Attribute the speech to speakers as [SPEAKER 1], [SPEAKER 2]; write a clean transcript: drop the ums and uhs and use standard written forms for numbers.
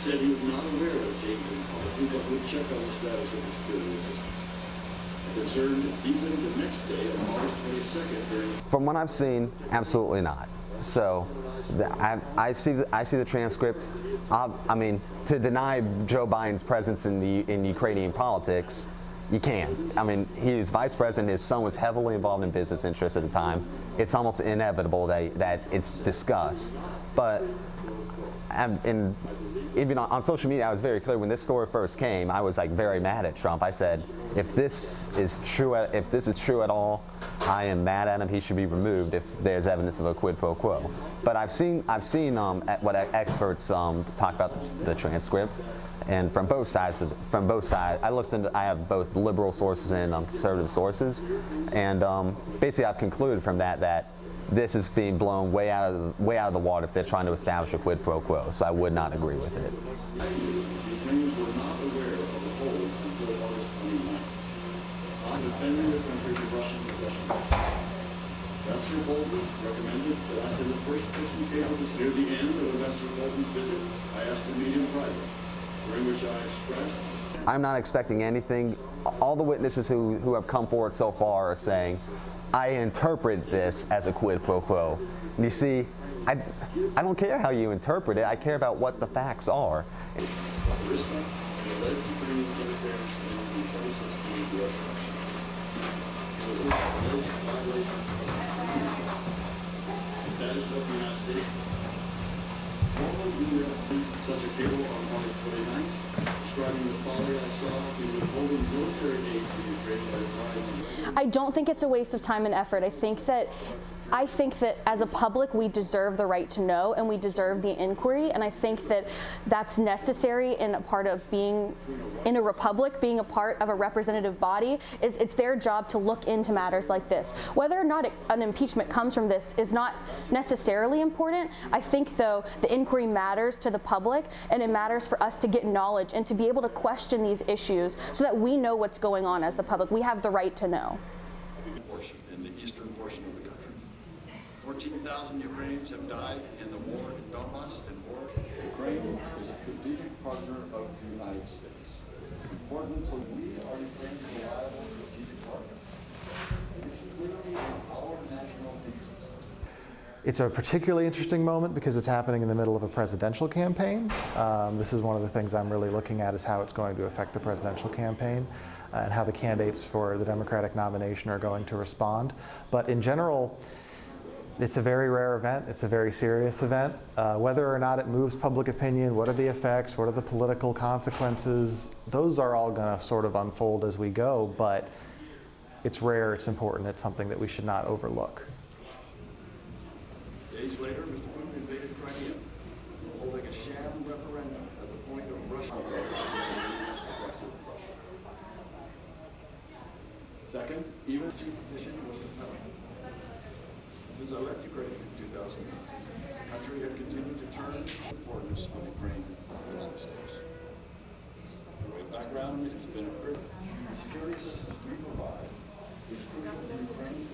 [SPEAKER 1] said he was not aware of changes in policy, but would check on the status of the security system. The concern deepened the next day on August 22nd during...
[SPEAKER 2] From what I've seen, absolutely not. So I see the transcript. I mean, to deny Joe Biden's presence in Ukrainian politics, you can't. I mean, he's vice president. His son was heavily involved in business interests at the time. It's almost inevitable that it's discussed. But even on social media, I was very clear when this story first came. I was like very mad at Trump. I said, if this is true at all, I am mad at him. He should be removed if there's evidence of a quid pro quo. But I've seen what experts talk about the transcript, and from both sides. I have both liberal sources and conservative sources, and basically I've concluded from that this is being blown way out of the water if they're trying to establish a quid pro quo. So I would not agree with it.
[SPEAKER 1] Ukrainians were not aware of the hold until August 29th. On defending the country from Russian aggression, Ambassador Bolton recommended that I send the first person cable to near the end of Ambassador Bolton's visit. I asked to meet in private, during which I expressed...
[SPEAKER 2] I'm not expecting anything. All the witnesses who have come forward so far are saying, I interpret this as a quid pro quo. And you see, I don't care how you interpret it. I care about what the facts are.
[SPEAKER 1] Such a cable on August 29th, describing the folly I saw in withholding military aid to Ukraine by the time.
[SPEAKER 3] I don't think it's a waste of time and effort. I think that as a public we deserve the right to know, and we deserve the inquiry, and I think that that's necessary in a part of being in a republic, being a part of a representative body. It's their job to look into matters like this. Whether or not an impeachment comes from this is not necessarily important. I think, though, the inquiry matters to the public, and it matters for us to get knowledge and to be able to question these issues so that we know what's going on as the public. We have the right to know.
[SPEAKER 1] In the eastern portion of the country, 14,000 Ukrainians have died in the war in Donbass and war. Ukraine is a strategic partner of the United States. Important for we are Ukraine's reliable strategic partner. It is clearly in our national interest.
[SPEAKER 4] It's a particularly interesting moment because it's happening in the middle of a presidential campaign. This is one of the things I'm really looking at, is how it's going to affect the presidential campaign and how the candidates for the Democratic nomination are going to respond. But in general, it's a very rare event. It's a very serious event. Whether or not it moves public opinion, what are the effects, what are the political consequences, those are all going to sort of unfold as we go, but it's rare, it's important, it's something that we should not overlook.
[SPEAKER 1] Days later, Mr. Putin invaded Crimea, holding a sham referendum at the point of Russian aggressive Russia. Second, even chief mission was compelling. Since I left Ukraine in 2009, the country had continued to turn importance on Ukraine and the United States. By background, it has been a privilege. The security assistance we provide is crucial to Ukraine